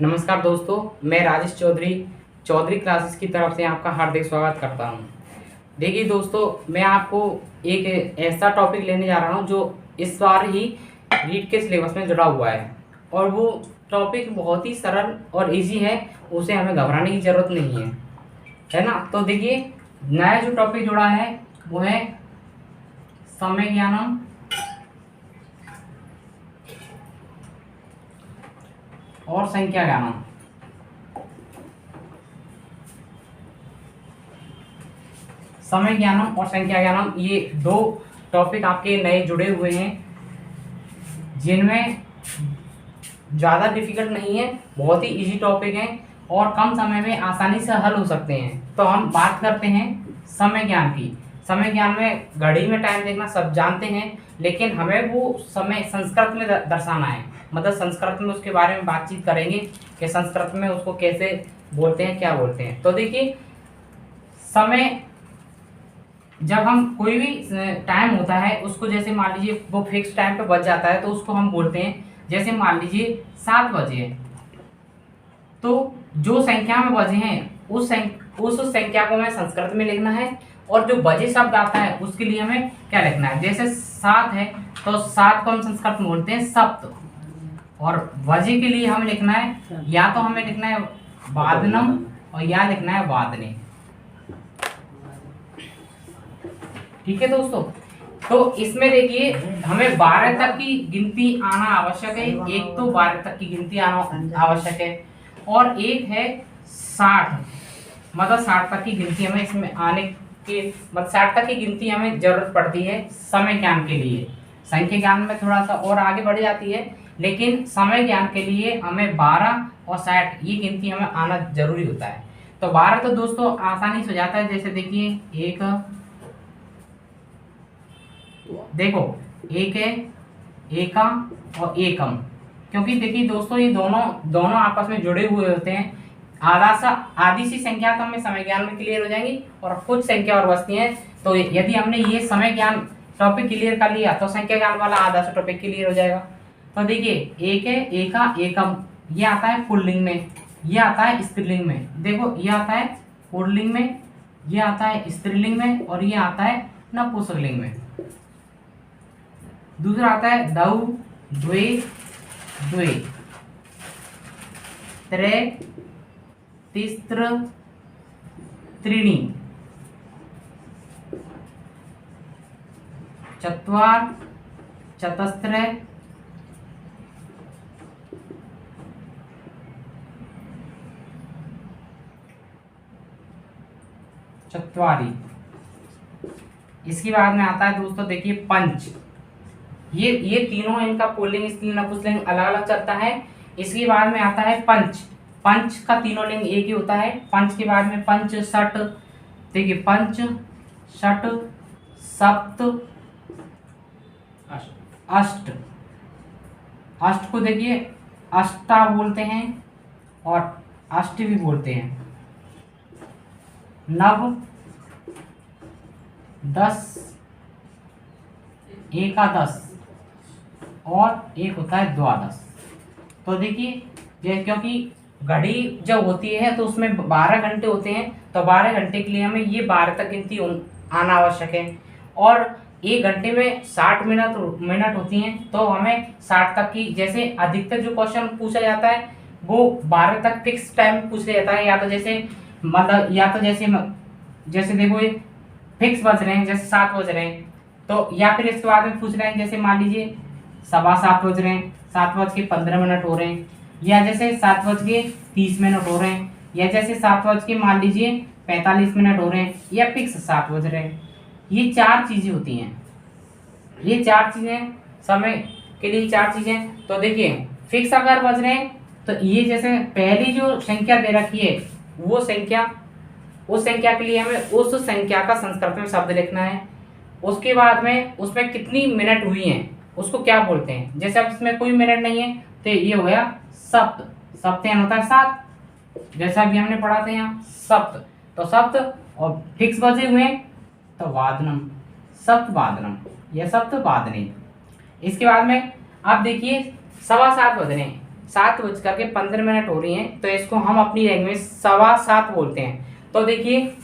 नमस्कार दोस्तों, मैं राजेश चौधरी चौधरी क्लासेस की तरफ से आपका हार्दिक स्वागत करता हूं। देखिए दोस्तों, मैं आपको एक ऐसा टॉपिक लेने जा रहा हूं जो इस बार ही रीट के सिलेबस में जुड़ा हुआ है और वो टॉपिक बहुत ही सरल और इजी है। उसे हमें घबराने की ज़रूरत नहीं है ना। तो देखिए, नया जो टॉपिक जुड़ा है वो है समय ज्ञानम और संख्या ज्ञानम। समय ज्ञानम और संख्या ज्ञानम, ये दो टॉपिक आपके नए जुड़े हुए हैं जिनमें ज़्यादा डिफिकल्ट नहीं है, बहुत ही इजी टॉपिक हैं और कम समय में आसानी से हल हो सकते हैं। तो हम बात करते हैं समय ज्ञान की। समय ज्ञान में घड़ी में टाइम देखना सब जानते हैं, लेकिन हमें वो समय संस्कृत में दर्शाना है। मतलब संस्कृत में उसके बारे में बातचीत करेंगे कि संस्कृत में उसको कैसे बोलते हैं, क्या बोलते हैं। तो देखिए, समय जब हम कोई भी टाइम होता है उसको, जैसे मान लीजिए वो फिक्स टाइम पे बच जाता है तो उसको हम बोलते हैं, जैसे मान लीजिए 7 बजे हैं तो जो संख्या में बजे हैं उस संख्या को हमें संस्कृत में लिखना है और जो बजे शब्द आता है उसके लिए हमें क्या लिखना है। जैसे 7 है तो 7 को हम संस्कृत में बोलते हैं सप्त, और बजे के लिए हमें लिखना है, या तो हमें लिखना है वादनम और या लिखना है वादने। ठीक है दोस्तों, तो इसमें देखिए हमें 12 तक की गिनती आना आवश्यक है। एक तो 12 तक की गिनती आना आवश्यक है और एक है 60, मतलब 60 तक की गिनती हमें इसमें आने के, मतलब 60 तक की गिनती हमें जरूरत पड़ती है समय ज्ञान के लिए। संख्या ज्ञान में थोड़ा सा और आगे बढ़ जाती है, लेकिन समय ज्ञान के लिए हमें 12 और 60 ये गिनती हमें आना जरूरी होता है। तो 12 तो दोस्तों आसानी से हो जाता है। जैसे देखिए, एक देखो, एक है एका और एकम, क्योंकि देखिए दोस्तों ये दोनों आपस में जुड़े हुए होते हैं। आधी सी संख्या तो हमें समय ज्ञान में क्लियर हो जाएंगी और कुछ संख्या और बचती हैं। तो यदि हमने ये समय ज्ञान टॉपिक क्लियर कर लिया तो संख्या ज्ञान वाला आधा सा टॉपिक क्लियर हो जाएगा। तो देखिए, एक है एका एकम, ये आता है पुल्लिंग में, ये आता है स्त्रीलिंग में। देखो, ये आता है पुल्लिंग में, ये आता है स्त्रीलिंग में और ये आता है नपुंसकलिंग में। दूसरा आता है दौ द्वे द्वे, त्रे तिस्त्र त्रीणि, चत्वार चतस्र चत्वारि। इसके बाद में आता है दोस्तों, देखिए पंच। ये तीनों, इनका पुल्लिंग स्त्रीलिंग नपुंसकलिंग अलग अलग चलता है। इसके बाद में आता है पंच। पंच का तीनों लिंग एक ही होता है। पंच के बाद में पंच षट, देखिए पंच षट सप्त अष्ट। अष्ट को देखिए अष्टा बोलते हैं और अष्ट भी बोलते हैं। नव 10 एकादश और एक होता है द्वादश। तो देखिए, क्योंकि घड़ी जब होती है तो उसमें 12 घंटे होते हैं, तो 12 घंटे के लिए हमें ये 12 तक गिनती आना आवश्यक है। और एक घंटे में 60 मिनट होती हैं, तो हमें 60 तक की, जैसे अधिकतर जो क्वेश्चन पूछा जाता है वो 12 तक फिक्स टाइम पूछा जाता है। या तो जैसे मतलब, या तो जैसे देखो ये फिक्स बज रहे हैं, जैसे 7 बज रहे हैं, तो या फिर इसके बाद में पूछ रहे हैं, जैसे मान लीजिए 7:15 बज रहे हैं, 7:15 हो रहे हैं, या जैसे 7:30 हो रहे हैं, या जैसे 7:45 हो रहे हैं, या फिक्स 7 बज रहे हैं। ये 4 चीजें होती हैं। ये 4 चीजें समय के लिए 4 चीजें। तो देखिए, फिक्स अगर बज रहे हैं तो ये, जैसे पहली जो संख्या दे रखी है वो संख्या, उस संख्या के लिए हमें उस संख्या का संस्कृत में शब्द लिखना है। उसके बाद में उसमें कितनी मिनट हुई हैं उसको क्या बोलते हैं। जैसे अब इसमें कोई मिनट नहीं है तो ये हो गया सप्त। सप्त यानी होता है 7, जैसा अभी हमने पढ़ा था यहाँ सप्त। तो सप्त और फिक्स बजे हुए तो वादनम, सप्त वादनम या सप्त वादने। इसके बाद में अब देखिए 7:15 बज रहे हैं, 7:15 हो रही हैं, तो इसको हम अपनी लैंग्वेज 7:15 बोलते हैं। तो देखिए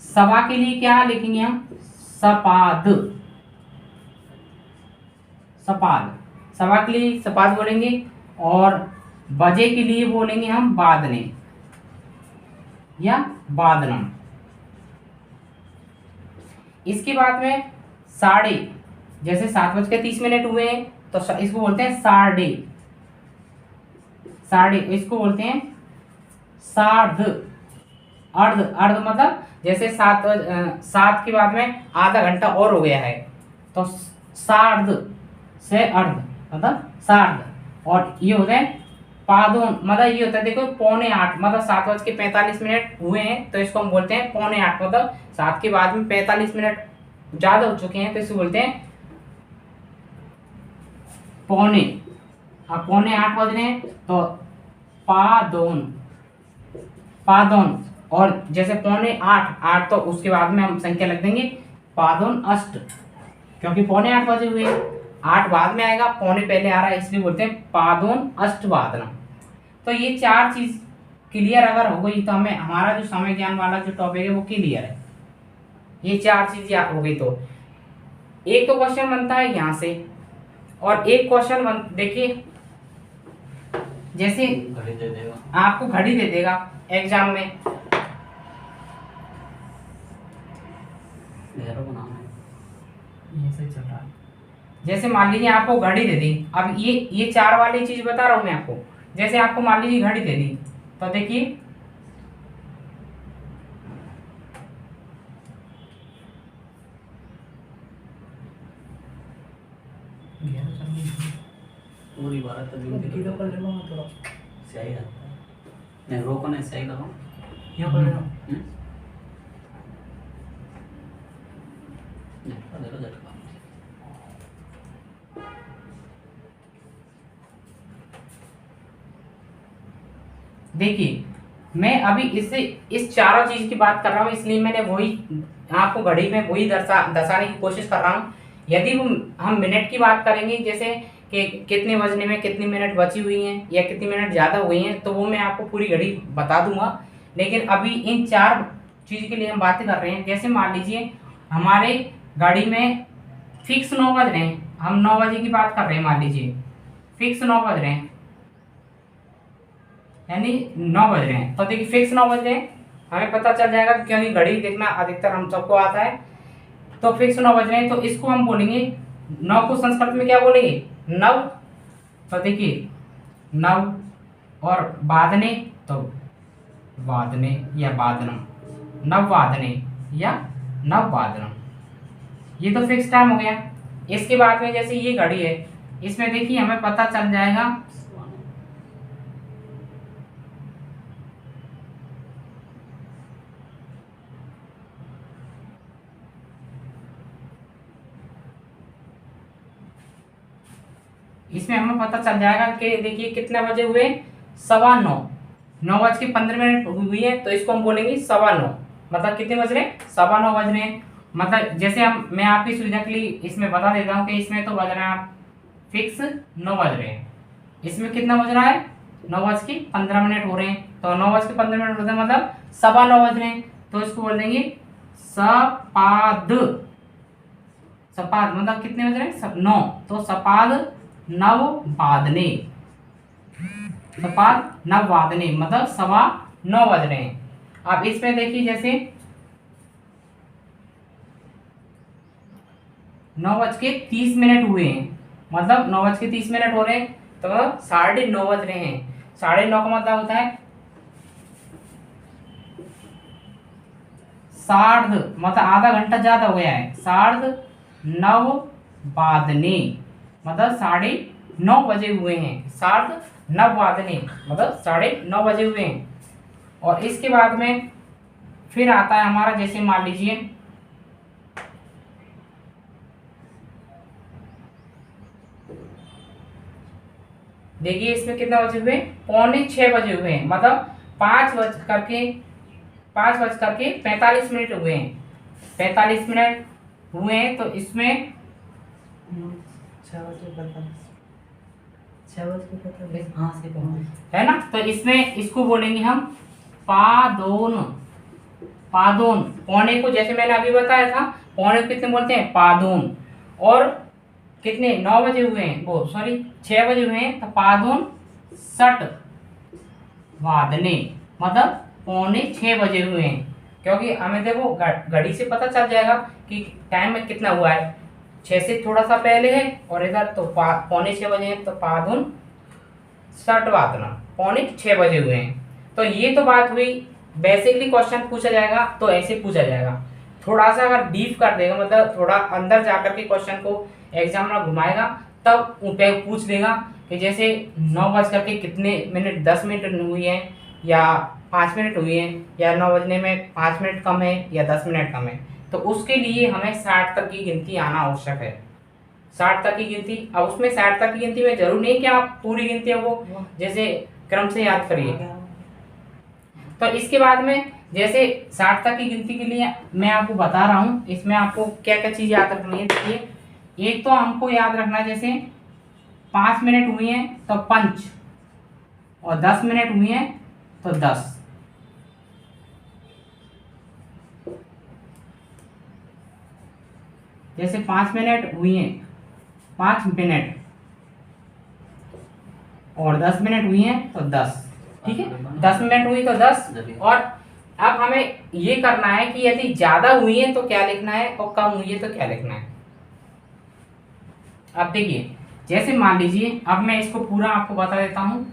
सवा के लिए क्या लिखेंगे हम, सपाद, सपाद, सवा के लिए सपाद बोलेंगे, और बजे के लिए बोलेंगे हम बादने या बादनम। इसके बाद में साढ़े, जैसे 7:30 हुए हैं तो इसको बोलते हैं साढ़े, साढ़े इसको बोलते हैं सार्ध, अर्ध, अर्ध मतलब जैसे 7 के बाद में आधा घंटा और हो गया है तो सार्ध से अर्ध मतलब सार्ध। और ये होता है पादोन, मतलब ये होता है देखो 7:45 मतलब 7:45 हुए हैं तो इसको हम बोलते हैं 7:45, मतलब 7 के बाद में 45 मिनट ज्यादा हो चुके हैं तो इसको बोलते हैं पौने। अब 7:45 बज रहे हैं तो पादोन, पादोन। और जैसे 7:45 तो उसके बाद में हम संख्या लग देंगे पादोन अष्ट, क्योंकि 7:45 बजे हुए, 8 बाद में आएगा, पौने पहले आ रहा है, इसलिए बोलते हैं पादोन अष्टवादनम। तो ये 4 चीज क्लियर अगर हो गई तो हमें हमारा जो समय ज्ञान वाला जो टॉपिक है वो क्लियर है। ये 4 चीज याद हो गई तो एक तो क्वेश्चन बनता है यहाँ से, और एक क्वेश्चन देखिए जैसे घड़ी दे देगा, आपको घड़ी दे देगा एग्जाम में, ऐसे चल रहा है। जैसे मान लीजिए आपको घड़ी दे दी, अब ये 4 वाली चीज बता रहा हूं मैं आपको। जैसे आपको मान लीजिए घड़ी दे दी तो देखिए पूरी बात तभी तो कर लेना थोड़ा सही रहता है। नहीं रोको, नहीं सही लगाओ, यहाँ कर लेना। झटका दे लो, झटका। देखिए मैं अभी इस चारों चीज की बात कर रहा हूँ, इसलिए मैंने वही आपको घड़ी में वही दर्शाने की कोशिश कर रहा हूँ। यदि हम मिनट की बात करेंगे, जैसे कि कितने बजने में कितनी मिनट बची हुई हैं या कितनी मिनट ज़्यादा हुई हैं, तो वो मैं आपको पूरी घड़ी बता दूंगा। लेकिन अभी इन 4 चीज़ के लिए हम बातें कर रहे हैं। जैसे मान लीजिए हमारे गाड़ी में फिक्स 9 बज रहे हैं, हम 9 बजे की बात कर रहे हैं, मान लीजिए फिक्स 9 बज रहे हैं, यानी 9 बज रहे हैं। तो देखिए फिक्स 9 बज रहे हैं, हमें पता चल जाएगा क्योंकि घड़ी देखना अधिकतर हम सबको आता है। तो फिक्स 9 बज रहे हैं तो इसको हम बोलेंगे 9 को संस्कृत में क्या बोलेंगे, नव। तो देखिए नव, और बादने तो वादने या बादनम, नव वादने या नव वादनम, ये तो फिक्स टाइम हो गया। इसके बाद में जैसे ये घड़ी है, इसमें देखिए हमें पता चल जाएगा इसमें हमें पता चल जाएगा कि देखिए कितने बजे हुए, 9:15, 9:15 हुई है तो इसको हम बोलेंगे 9:15, मतलब कितने बज रहे हैं, 9:15 बज रहे हैं। मतलब जैसे मैं आपकी सुविधा के लिए इसमें बता देता हूँ कि इसमें तो बज रहे हैं आप फिक्स 9 बज रहे हैं, इसमें कितना बज रहा है 9:15 हो रहे हैं, तो 9:15 होते हैं मतलब 9:15 बज रहे हैं, तो इसको बोल देंगे सपाद, सपाद मतलब कितने बज रहे हैं 9, तो सपाद नव वादने, सपाद नव वादने मतलब 9:15 बज रहे हैं। अब इसमें देखिए जैसे 9:30 हुए हैं, मतलब 9:30 हो रहे हैं तो 9:30 बज रहे हैं। 9:30 का मतलब होता है सार्ध, मतलब आधा घंटा ज्यादा हो गया है, सार्ध नव वादने मतलब 9:30 बजे हुए हैं, सार्ध नव वादने मतलब 9:30 बजे हुए हैं। और इसके बाद में फिर आता है हमारा, जैसे मान लीजिए देखिए इसमें कितना बजे हुए, 5:45 बजे हुए हैं, मतलब 5:45 हुए हैं, 45 मिनट हुए हैं। तो इसमें 6 बज के कितने? हाँ से पहुंच है ना। तो इसमें इसको बोलेंगे हम पादोन। पादोन पौने को जैसे मैंने अभी बताया था, पौने को कितने बोलते हैं? पादोन। और कितने 9 बजे हुए हैं, वो सॉरी 6 बजे हुए हैं, तो पादोन सट वादने, मतलब पौने 6 बजे हुए हैं। क्योंकि हमें देखो घड़ी से पता चल जाएगा कि टाइम में कितना हुआ है, 6 से थोड़ा सा पहले है और इधर तो पौने 6 बजे हैं, तो पादुन सट वादना पौने 6 बजे हुए हैं। तो ये तो बात हुई, बेसिकली क्वेश्चन पूछा जाएगा तो ऐसे पूछा जाएगा। थोड़ा सा अगर डीप कर देगा, मतलब थोड़ा अंदर जाकर के क्वेश्चन को एग्जामिनर घुमाएगा, तब पूछ देगा कि जैसे 9 बज करके कितने मिनट 10 मिनट हुई है या 5 मिनट हुई है, या 9 बजने में 5 मिनट कम है या 10 मिनट कम है। तो उसके लिए हमें 60 तक की गिनती आना आवश्यक है। 60 तक की गिनती, अब उसमें 60 तक की गिनती में जरूर नहीं कि आप पूरी गिनतियों को जैसे क्रम से याद करिए। तो इसके बाद में जैसे 60 तक की गिनती के लिए मैं आपको बता रहा हूँ, इसमें आपको क्या क्या चीज़ याद रखनी है। देखिए, एक तो हमको याद रखना है, जैसे 5 मिनट हुई हैं तो पंच, और 10 मिनट हुई हैं तो 10। जैसे 5 मिनट हुई हैं 5 मिनट, और 10 मिनट हुई हैं तो 10। ठीक है, 10 मिनट हुई तो 10। और अब हमें ये करना है कि यदि ज्यादा हुई है तो क्या लिखना है और कम हुई है तो क्या लिखना है। अब देखिए, जैसे मान लीजिए, अब मैं इसको पूरा आपको बता देता हूं।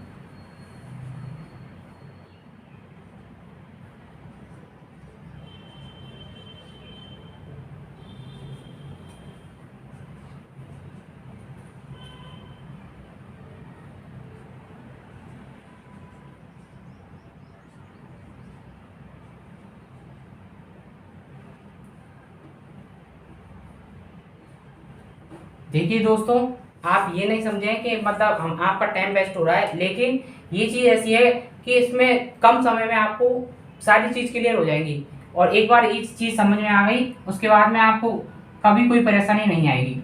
देखिए दोस्तों, आप ये नहीं समझें कि मतलब हम आपका टाइम वेस्ट हो रहा है, लेकिन ये चीज़ ऐसी है कि इसमें कम समय में आपको सारी चीज़ क्लियर हो जाएगी, और एक बार ये चीज़ समझ में आ गई उसके बाद में आपको कभी कोई परेशानी नहीं आएगी।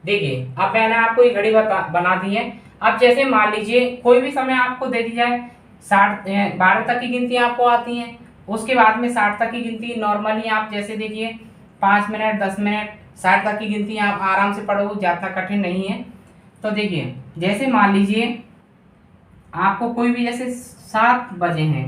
देखिए, अब मैंने आपको ये घड़ी बना दी है। अब जैसे मान लीजिए कोई भी समय आपको दे दी जाए, 12 तक की गिनती आपको आती है, उसके बाद में 60 तक की गिनती नॉर्मली आप जैसे देखिए 5 मिनट 10 मिनट 60 तक की गिनती आप आराम से पढ़ोगे, ज़्यादा कठिन नहीं है। तो देखिए, जैसे मान लीजिए आपको कोई भी जैसे 7 बजे हैं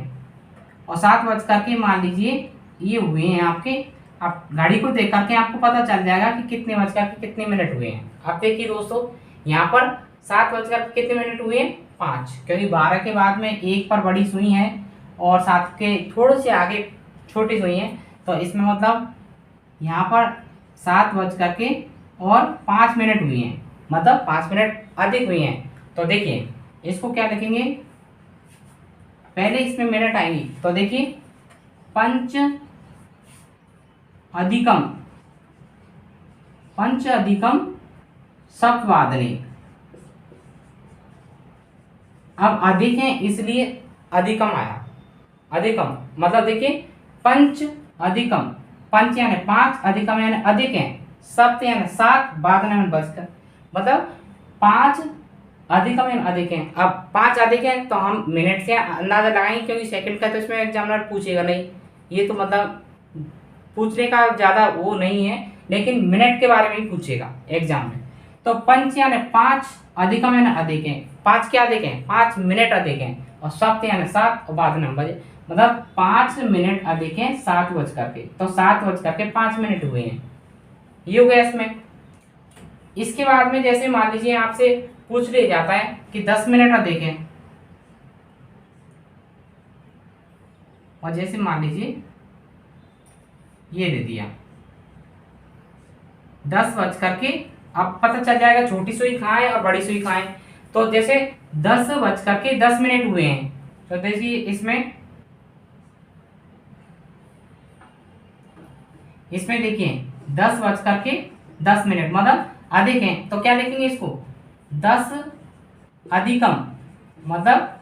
और 7 बज करके मान लीजिए ये हुए हैं आपके, आप घड़ी को देख करके आपको पता चल जाएगा कि कितने बज करके कितने मिनट हुए हैं। अब देखिए दोस्तों, यहाँ पर 7 बज करके कितने मिनट हुए हैं? 5, क्योंकि 12 के बाद में 1 पर बड़ी सुई है और 7 के थोड़े से आगे छोटी सुई है, तो इसमें मतलब यहाँ पर 7 बज करके और 5 मिनट हुई हैं, मतलब 5 मिनट अधिक हुई हैं। तो देखिए, इसको क्या लिखेंगे, पहले इसमें मिनट आएंगी, तो देखिए पंच अधिकम, पंच अधिकम सप्तवादने। अब अधिक है इसलिए अधिकम आया, अधिकम मतलब देखिए पंच अधिकम, पंच यानी 5, अधिकम यानी अधिक है, सप्त यानी 7, वादन यानी बजकर, मतलब 5 अधिकम यानी अधिक है। अब 5 अधिक है तो हम मिनट से अंदाजा लगाएंगे, क्योंकि सेकंड का तो इसमें एग्जामिनर पूछेगा नहीं, ये तो मतलब पूछने का ज़्यादा वो नहीं है, लेकिन मिनट के बारे में ही पूछेगा एग्जाम में। तो पंच यानी 5, अधिकम यानी अधिक है, 5 क्या अधिक है? 5 मिनट अधिक है, और सप्त यानी 7 और बाद में बजे, मतलब 5 मिनट अधिक है 7 बज करके, तो 7 बज करके 5 मिनट हुए हैं, ये हो गया इसमें। इसके बाद में जैसे मान लीजिए आपसे पूछ लिया जाता है कि 10 मिनट अधिक है, और जैसे मान लीजिए ये दे दिया 10 बज करके, अब पता चल जाएगा छोटी सुई कहाँ है और बड़ी सुई कहाँ है। तो जैसे 10 बज करके 10 मिनट हुए हैं, तो देखिए इसमें देखिए 10 बज करके 10 मिनट, मतलब अधिक हैं तो क्या लिखेंगे इसको 10 अधिकम, मतलब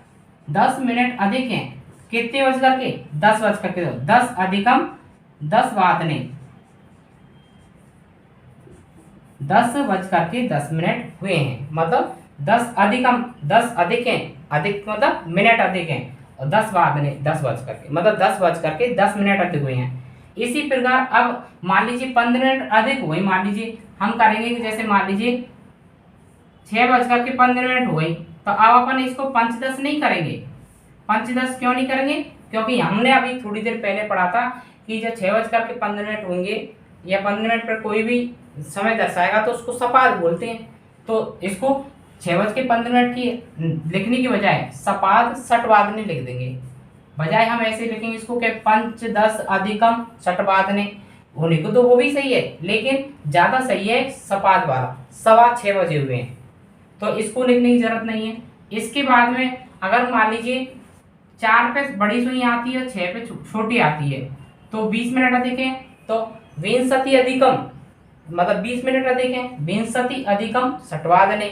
10 मिनट अधिक हैं कितने बज करके 10 बज करके 10 अधिकम 10 वादने 10 बज करके 10 मिनट हुए हैं, मतलब 10 अधिकम 10 अधिक हैं, अधिक मतलब मिनट अधिक हैं, और 10 वादने 10 बज करके मतलब 10 बज करके 10 मिनट अधिक हुए हैं। इसी प्रकार अब मान लीजिए 15 मिनट अधिक हुए, मान लीजिए हम करेंगे कि जैसे मान लीजिए 6:15 हो गई, तो अब अपन इसको 5:10 नहीं करेंगे। 5:10 क्यों नहीं करेंगे? क्योंकि हमने अभी थोड़ी देर पहले पढ़ा था कि जब 6:15 होंगे या 15 मिनट पर कोई भी समय दर्शाएगा तो उसको सपाद बोलते हैं। तो इसको 6:15 की लिखने की बजाय सपाद षटवादने लिख देंगे, बजाय हम ऐसे लिखेंगे इसको कि 5:10 अधिकम षटवादने होने को, तो वो भी सही है लेकिन ज्यादा सही है सपाद वाला, 6:15 बजे हुए हैं, तो इसको लिखने की जरूरत नहीं है। इसके बाद में अगर मान लीजिए 4 पे बड़ी सुई आती है, 6 पे छोटी आती है, तो 20 मिनट अधिक है, तो विंशति अधिकम मतलब 20 मिनट अधिक है, विंशति अधिकम षटवादने।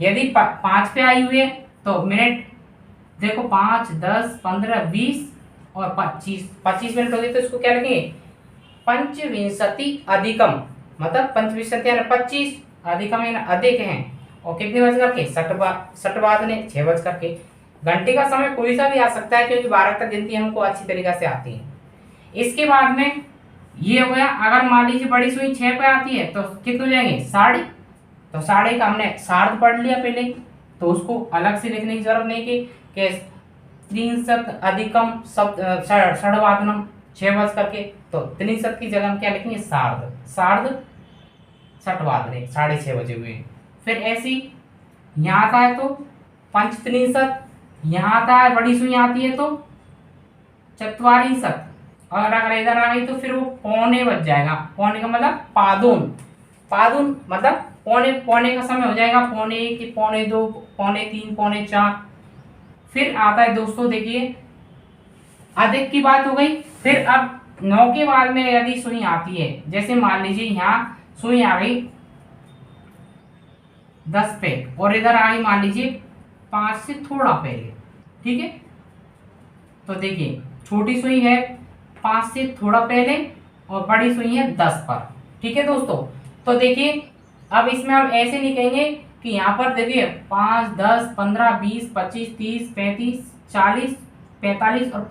यदि 5 पे आई हुई है तो मिनट देखो 5, 10, 15, 20 और 25 मिनट हो गई, तो इसको क्या लिखेंगे पंचविंशति अधिकम, मतलब पंचविंशति यानी 25 अधिकम यानी अधिक हैं, और कितने बज करके षटवादने 6 बज करके। घंटे का समय कोई सा भी आ सकता है क्योंकि 12 तक गिनती हमको अच्छी तरीके से आती है। इसके बाद में ये हो गया, अगर मान लीजिए बड़ी सुई 6 पे आती है तो कितने हो जाएंगे 1/2, तो 1/2 का हमने सार्ध पढ़ लिया पहले, तो उसको अलग से लिखने की जरूरत नहीं कि 63 अधिकम षटवादनम 6 बज करके, तो 63 की जगह हम क्या लिखेंगे सार्ध षटवादने 6:30 बजे हुए। फिर ऐसी यहाँ आता है तो 5 यहाँ आता है, बड़ी सुई आती है तो 44, और अगर इधर आ गई तो फिर वो पौने बज जाएगा। पौने का मतलब पादुन मतलब पौने का समय हो जाएगा, पौने 1, पौने 2, पौने 3, पौने 4। फिर आता है दोस्तों देखिए अधिक की बात हो गई। फिर अब 9 के बाद में यदि सुई आती है, जैसे मान लीजिए यहाँ सुई आ गई 10 पे और इधर आ गई मान लीजिए 5 से थोड़ा पहले, ठीक है, तो देखिए छोटी सुई है 5 से थोड़ा पहले और बड़ी सुई है 10 पर, ठीक है दोस्तों। तो देखिए अब इसमें हम ऐसे लिखेंगे कि यहाँ पर देखिए 5, 10, 15, 20, 25, 30, 35, 40, 45 और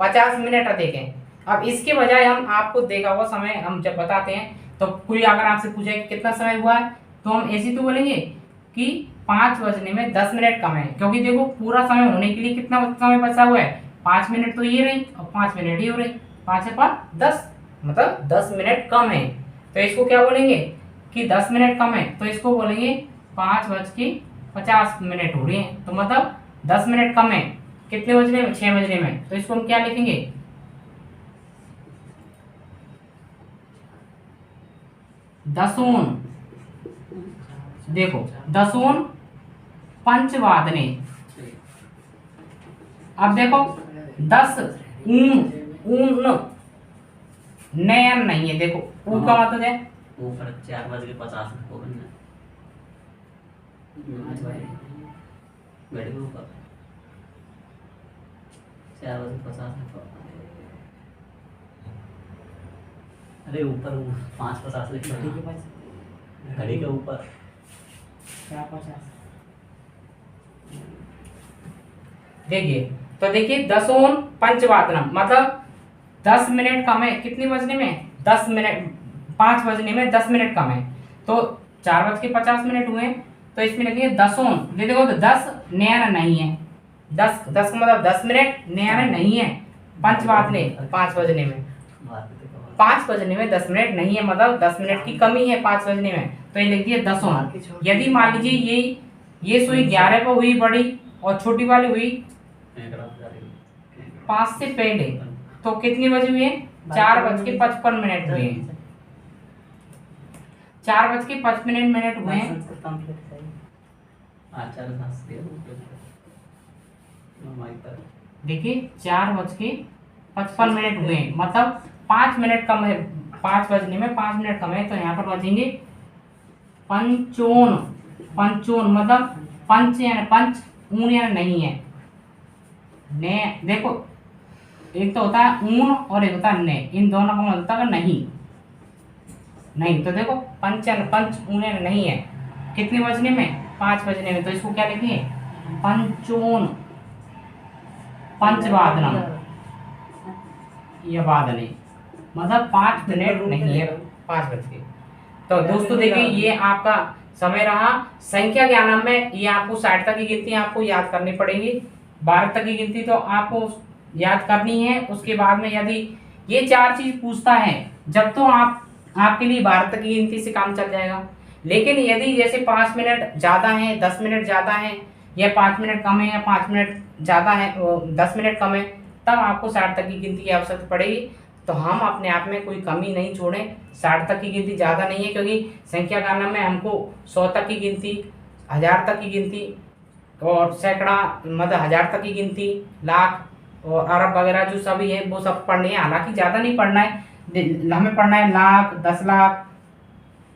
50 मिनट अधिक है। अब इसके बजाय हम आपको देखा हुआ समय हम जब बताते हैं तो कोई अगर आपसे पूछे कि कितना समय हुआ है तो हम ऐसे तो बोलेंगे कि 5 बजने में 10 मिनट कम है, क्योंकि देखो पूरा समय होने के लिए कितना समय बचा हुआ है 5 मिनट, तो ये रही और 5 मिनट ये हो रही, 5 से 5 10 मतलब 10 मिनट कम है। तो इसको क्या बोलेंगे कि 10 मिनट कम है, तो इसको बोलेंगे 5:50 हो रही है, तो मतलब 10 मिनट कम है कितने बजने में 6 बजने में, तो इसको हम क्या लिखेंगे दसून, देखो दसून पंचवादने। अब देखो 10 ऊन नयन नहीं है, देखो ऊ का मतलब है ऊपर 4:50 हो गई ना, घड़ी के ऊपर 4:50। अरे ऊपर 5:50 लिखा है घड़ी के ऊपर 4:50। देखिए तो देखिए दसोन पंचवादनम मतलब 10 मिनट कम है कितनी बजने में 10 मिनट, 5 बजने में 10 मिनट कम है, तो 4:50 हुए, तो इसमें लिखिए दसोन, देखो तो 10 नया नहीं है, 10 का मतलब 10 मिनट नया नहीं है, पंचवादने 5 बजने में 5 बजने में 10 मिनट नहीं है, मतलब 10 मिनट की कमी है 5 बजने में, तो ये लिख दिए दसोन। यदि मान लीजिए ये सुई 11 पर हुई बड़ी और छोटी वाली हुई 5 से पहले, तो कितनी बजे हुई है 4:55 हुए हैं, 4:55 हुए हैं। देखिए 4:55 हुए हैं, मतलब 5 मिनट कम है, 5 बजने में 5 मिनट कम है, तो यहाँ पर बजेंगे पंचोन, पंचोन मतलब पंच यानी पंच, ऊन यानी नहीं है। ने देखो, एक तो होता है ऊन और एक होता है ने, इन दोनों का मतलब होता है नहीं। नहीं तो देखो पंच यानी पंच, ऊन यानी नहीं है। कितने बजने में? 5 बजने में। तो इसको क्या लिखेंगे? पंचोन, पंचवादनम, ये वादने मतलब 5 मिनट नहीं है, 5 बज गए। तो दोस्तों देखिए, ये आपका समय रहा। संख्या ज्ञानम में ये आपको 60 तक की गिनती आपको याद करनी पड़ेगी। 12 तक की गिनती तो आपको याद करनी है। उसके बाद में यदि ये 4 चीज पूछता है जब, तो आपके लिए 12 तक की गिनती से काम चल जाएगा। लेकिन यदि जैसे 5 मिनट ज़्यादा है, 10 मिनट ज़्यादा है, या 5 मिनट कम है, या 5 मिनट ज़्यादा है, 10 मिनट कम है, तब आपको 60 तक की गिनती की आवश्यकता पड़ेगी। तो हम अपने आप में कोई कमी नहीं छोड़ें। 60 तक की गिनती ज़्यादा नहीं है, क्योंकि संख्या गणना में हमको 100 तक की गिनती, 1000 तक की गिनती और सैकड़ा मतलब 1000 तक की गिनती, लाख और अरब वगैरह जो सभी है वो सब पढ़नी है। हालांकि ज़्यादा नहीं पढ़ना है, हमें पढ़ना है लाख, 10 लाख,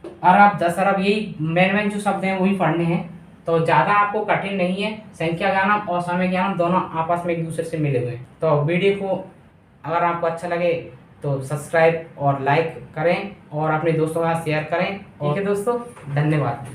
अरब, 10 अरब, यही मेन जो शब्द हैं वही पढ़ने हैं। तो ज़्यादा आपको कठिन नहीं है। संख्या ज्ञानम और समय ज्ञानम दोनों आपस में एक दूसरे से मिले हुए हैं। तो वीडियो को अगर आपको अच्छा लगे तो सब्सक्राइब और लाइक करें और अपने दोस्तों के साथ शेयर करें। ठीक है दोस्तों, धन्यवाद।